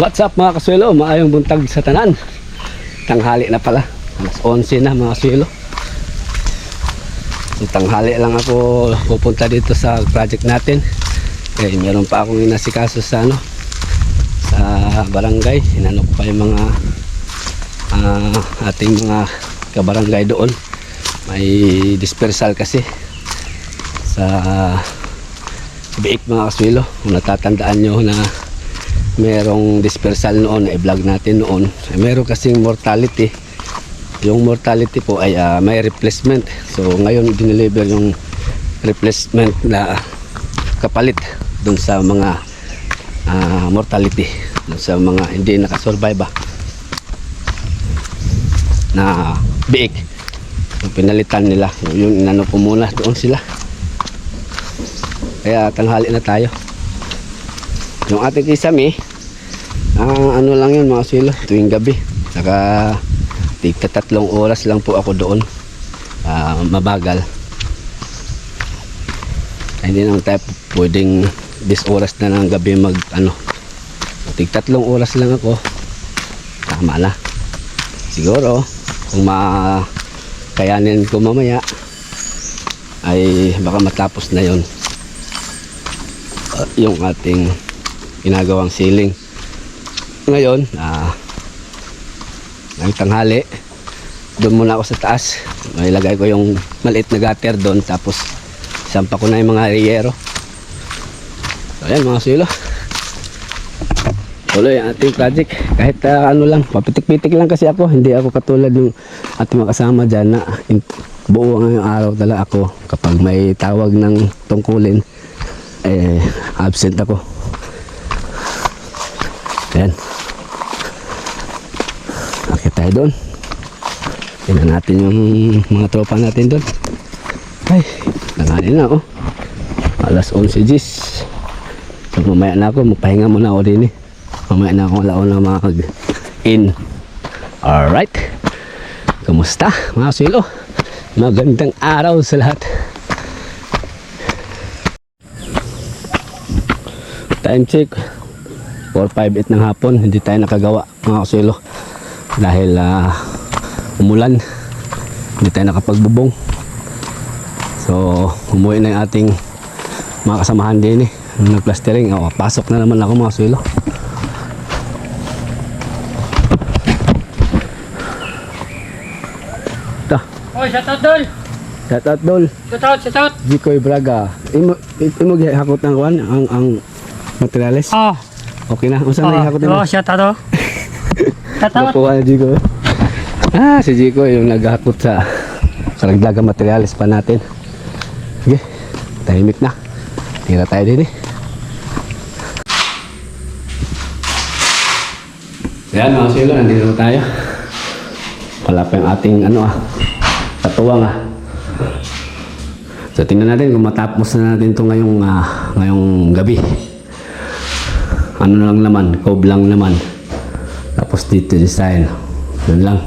What's up mga kaswelo? Maayong buntag sa tanan. Tanghali na pala. Alas 11 na mga kaswelo. Tanghali lang ako pupunta dito sa project natin. Eh, meron pa akong inasikaso sa sa barangay. Inano ko pa yung mga ating mga kabarangay doon. May dispersal kasi sa Biik mga kaswelo. Kung natatandaan nyo na merong dispersal noon, i-vlog natin noon, meron kasing mortality. Yung mortality po ay may replacement. So ngayon dineliver yung replacement na kapalit dun sa mga mortality, dun sa mga hindi nakasurvive na biik. So, pinalitan nila yung inano ko muna doon sila. Kaya tanghali na tayo. Yung ating kisame, ano lang yun mga kaswelo, tuwing gabi. Saka tigta 3 oras lang po ako doon. Mabagal. Hindi naman tayo pwedeng 10 oras na ng gabi tigta 3 oras lang ako. Tama na. Siguro kung makayanin ko mamaya ay baka matapos na yon yung ating ginagawang ceiling. Ngayon ng tanghali, doon muna ako sa taas. May lagay ko yung maliit na gutter doon, tapos sampa ko na yung mga riyero. So ayan mga silo, tuloy ang ating project. Kahit ano lang, papitik-pitik lang kasi ako. Hindi ako katulad ng ating mga kasama dyan na buo ngayong araw talaga ako. Kapag may tawag ng tungkulin, absent ako. Ayan, akit tayo doon. Tingnan natin yung mga tropa natin doon. Ay, nanganin na alas 11 G's. So mamaya na ako, magpahinga muna ako din mamaya na ako laon na mag-in. Alright, kamusta mga silo? Magandang araw sa lahat. Time check 4:58 ng hapon. Hindi tayo nakagawa mga kaswelo dahil umulan. Hindi tayo nakapagbubong. So umuwi na yung ating mga kasamahan din nagplastering. Pasok na naman ako mga kaswelo. Ito. Oh, shout out Dol. Shout out Dol. Shout out. Jikoy Braga. Imo gihakot ng kuan ang materials. Okay na. Unsa na ihakot nimo? Shout out. Shout out. Nakuha na Jiko. Si Jiko yung naghakot sa karagdagang materials pa natin. Sige, tahimik na. Tira tayo din Ayan mga silo, nandito na tayo. Wala pa yung ating katuwang So tingnan natin kung matapos na natin ito ngayong gabi. Ano lang naman, cob lang naman. Tapos dito design. Yun lang.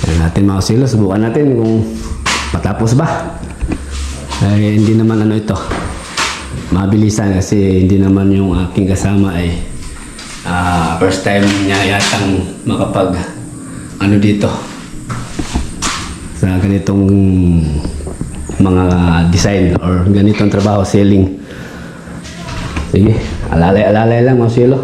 Yan natin mga silo, subukan natin kung matapos ba. Hindi naman ito mabilisan kasi hindi naman yung aking kasama ay first time niya yatang makapag dito sa ganitong mga design or ganitong trabaho, selling. Sige, alalay lang mga silo.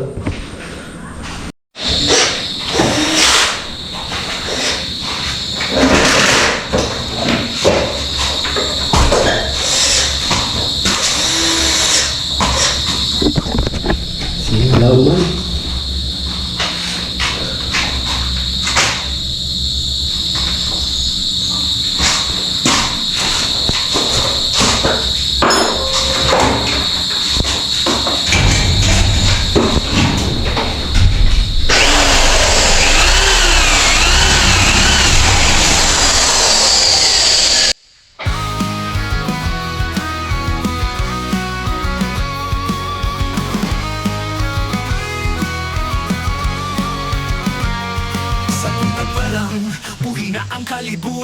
Silaw man.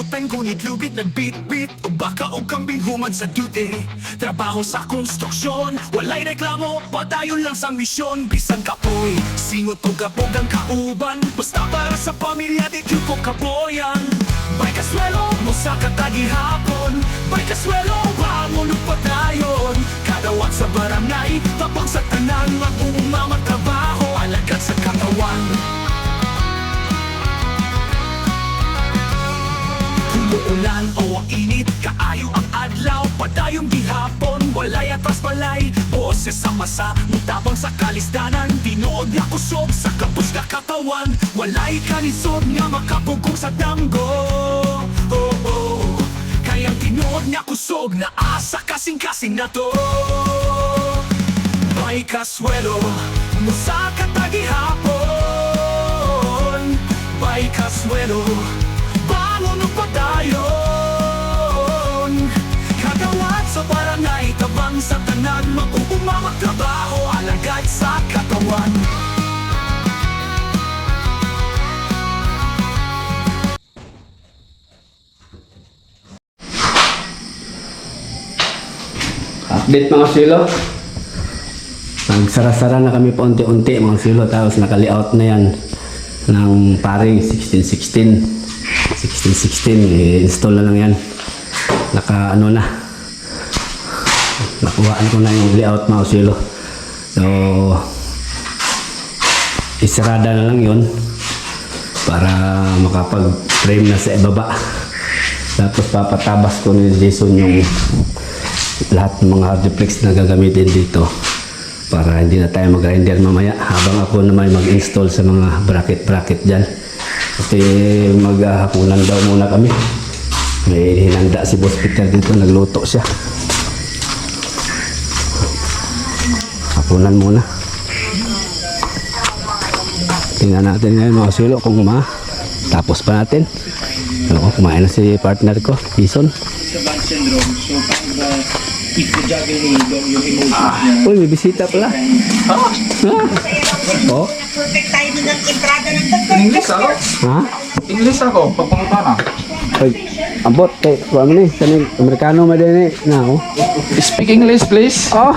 Utang gunit lubid nagbit-bit O baka o kambing humad sa duty Trabaho sa konstruksyon Walay reklamo, padayon lang sa misyon Bisan kapoy, singot o gabog ang kauban Basta para sa pamilya di ko kaboyan Bay kaswelo mo sa katagihapon Bay kaswelo ba mo padayon Kadawat sa barangay, tapang sa tanan Mag-uumang trabaho, alagad sa katawan Umuulan o init, kaayo ang adlaw Padayong gihapon, walay atras balay Boses sa masa, mutabang sa kalisdanan Tinuod na kusog sa kapos na katawan Walay kanisod nga makapugong sa damgo oh, oh. Kayang tinuod na kusog na asa kasing-kasing na to May kaswelo, musa katagihapon May kaswelo Bangon pa dayon Kagawad sa barangay Tabang sa tanan Mag-uumamag trabaho Alagad sa katawan Update mga silo. Nagsara-sara na kami pa unti-unti mga silo. Tapos naka-layout na yan ng paring 1616. 1616 i-install na lang yan. Naka ano na. Nakuhaan ko na yung layout mga silo. So isarada na lang yun para makapag-frame na sa ibaba. Tapos papatabas ko ni Jason yung lahat ng mga hardplex na gagamitin dito para hindi na tayo mag-render mamaya habang ako naman mag-install sa mga bracket dyan kasi maghahapunan daw muna kami. May hinanda si Boss Peter dito, nagluto siya. Hapunan muna. Tingnan natin ngayon mga silo kung tapos pa natin. Kumain na si partner ko, Jason. Sa band syndrome, so pag if the juggling yung emotions niya. Uy, may bisita pala. Oh? Perfect timing ng entrada ng dagdag. English ako. Ha? English ako. Pagpunta na. Uy, ambot. Kuha mo ni. Sanay, Amerikano mo din eh. Na, oh. Speak English, please. Oh!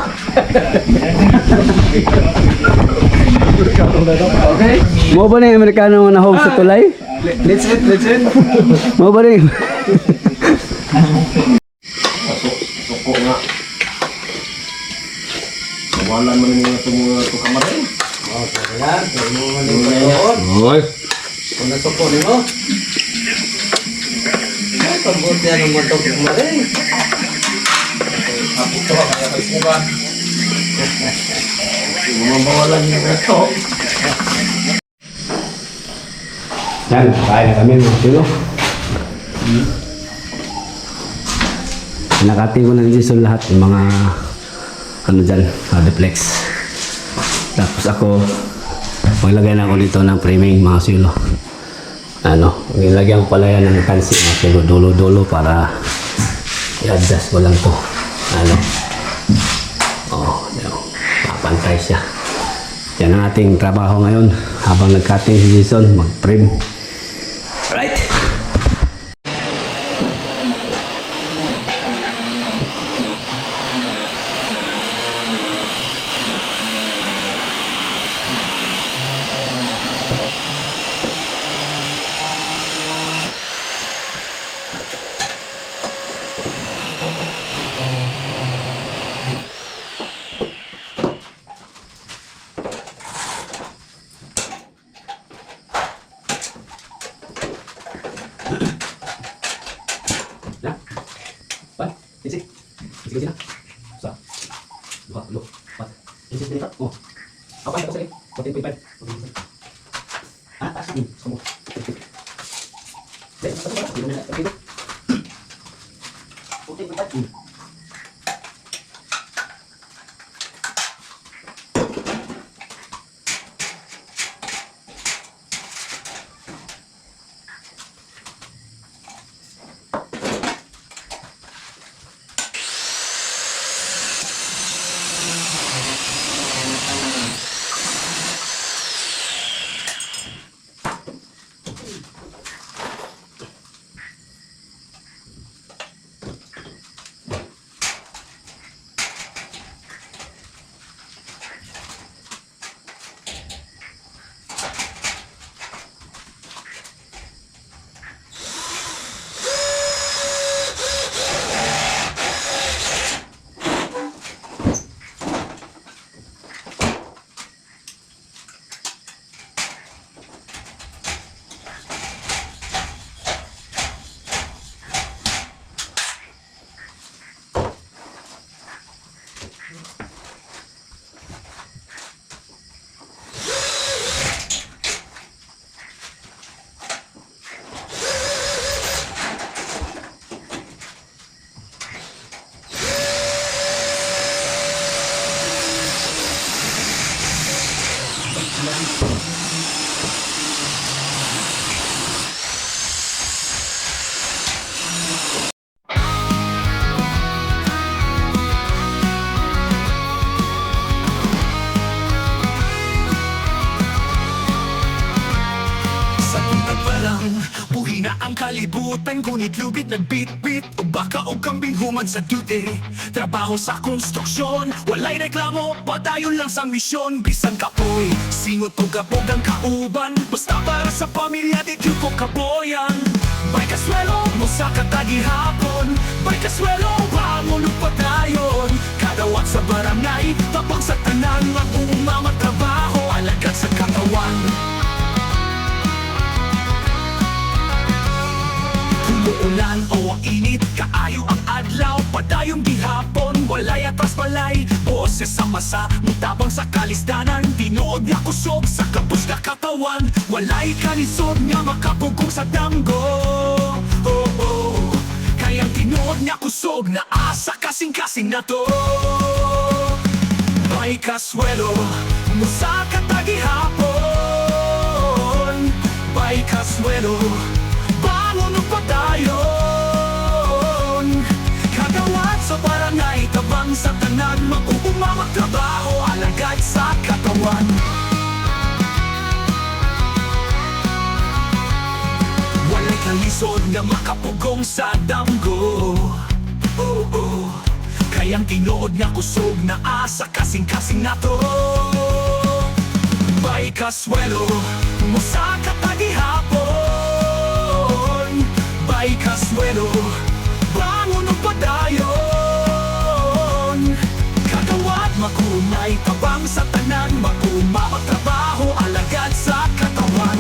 Okay. Mo ba na yung Amerikano na home sa tulay? Let's eat, let's eat. Mo ba rin? Suko nga. Nawalan mo na mga ito kamarin. Oo, kaya yan. Oy. Kung nasuko ni mo. Pagbuot yan ang mga ito kamarin. Ako to, kaya kayo suga. Mabawalan niyo ito. Yan, kain na kami mga silo. Nakating ko na ni Jason lahat yung mga ano dyan, duplex. Tapos ako maglagay na ako dito ng framing mga silo. Ano, nilagyan ko pala yan ng kansi mga silo, dulo-dulo para i-adjust ko lang to. Ano, papantay siya. Yan ang ating trabaho ngayon habang nag-cutting si Jason, mag-frame. Right. Ya. Pan, isik. Isik sini. Sa. Dua, lu. Pan. Isik sini, oh. Apa yang sini? Kotin pipan. Ah, sini. Kamu. Dek, satu apa? Di mana? Itu. Kotin pipan. Sa tuntag pa lang, buhi na ang kalibutan. Ngunit lubid nagbit-bit o baka o kambing humad sa duty. Trabaho sa konstruksyon, walay reklamo, padayon lang sa misyon. Bisan kapoy, singot o gabog ang kauban. Basta para sa pamilya, di ko kaboyan. Bay kaswelo mo sa katagihapon, bay kaswelo ba mo padayon. Kadawat sa barangay, tapang sa tanan, mag-uumama trabaho, alagad sa katawan. Umuulan o ang init, kaayo ang adlaw, padayong gihapon, walay atras balay, boses sa masa, mutabang sa kalisdanan, tinuod niya kusog sa kapos na katawan, walay kalisod niya makapugong sa damgo. Oh, oh. Kayang tinuod niya kusog na asa kasing-kasing na to. May kaswelo mo sa katagihapon, may kaswelo bangon pa dayon. Kagawad sa barangay, tabang sa tanan, mag-uumamag trabaho, alagad sa katawan. Walay kalisod na makapugong sa damgo. Oh, oh. Kayang tinuod nga kusog na asa kasing-kasing na to. Bay kaswelo mo sa katagihapon, bay kaswelo bangon pa dayon. Kagawad makunay, tabang sa tanan, mag-umamag trabaho, alagad sa katawan.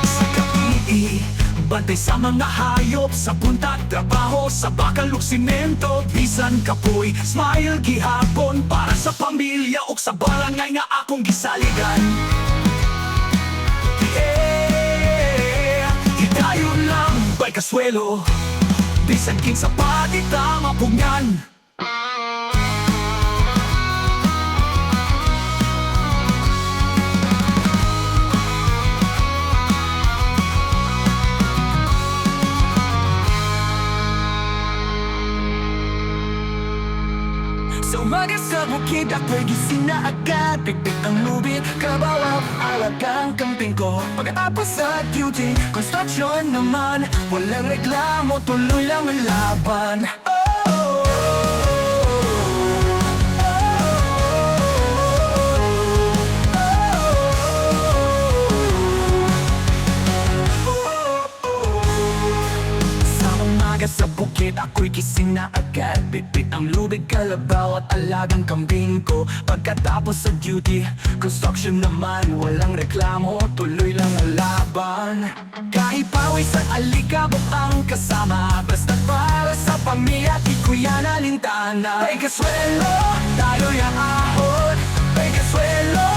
Sa gabi, bantay sa mga hayop, sa buntag trabaho, sa bakal ug simento, bisan kapoy, smile gihapon para sa pamilya ug sa barangay nga akong gisaligan. Hidayon lang, bay kaswelo, bisan king sa patita mapugnan. Sa umaga sa bukid ako'y gising na agad, pipit ang lubid, kabawaw, alagang kamping ko. Pagkatapos sa duty, construction naman, walang reklamo, tuloy lang ang laban. Sa bukid ako'y gising na agad, bibit ang lubid, kalabaw at alagang kambing ko. Pagkatapos sa duty, construction naman, walang reklamo, tuloy lang ang laban. Kahit pawis at alikabok ang kasama, basta para sa pamilya, di ko yan alintana. May kaswelo, tayo'y ang ahon, may kaswelo,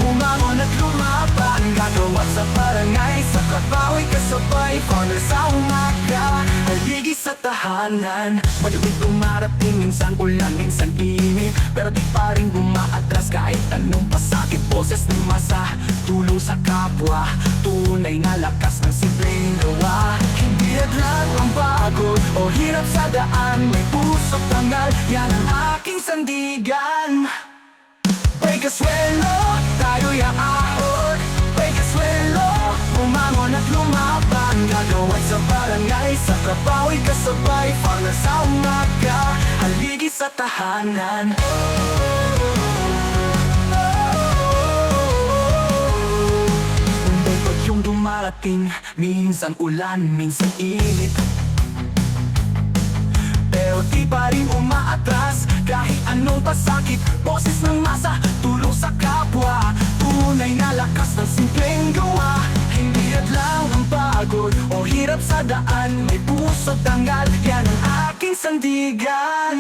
umangon at lumaban. Gagawat sa barangay, sa trabaho'y kasabay, corner sa umaga, haligi sa tahanan. Maluwid dumarating, minsan ulan, minsan init, pero di pa rin umaatras kahit anong pasakit. Boses ng masa, tulong sa kapwa, tunay na lakas ng simpleng gawa. Hindi agad ang pagod o hirap sa daan, may pusok tangal, yan ang aking sandigan. May kaswelo, tayo'y aahon, may kaswelo, umangon at lumaban. Gagawad sa barangay, sa trabaho'y kasabay, para sa umaga, haligi sa tahanan. May bagyong dumarating, minsan ulan, minsan init, pero di pa rin umaatras kahit anong pasakit. Boses ng masa, tulong sa kapwa, tunay na lakas ng simpleng gawa. Hindi lang ang pagod o hirap sa daan, may puso't tanggal, yan ang aking sandigan.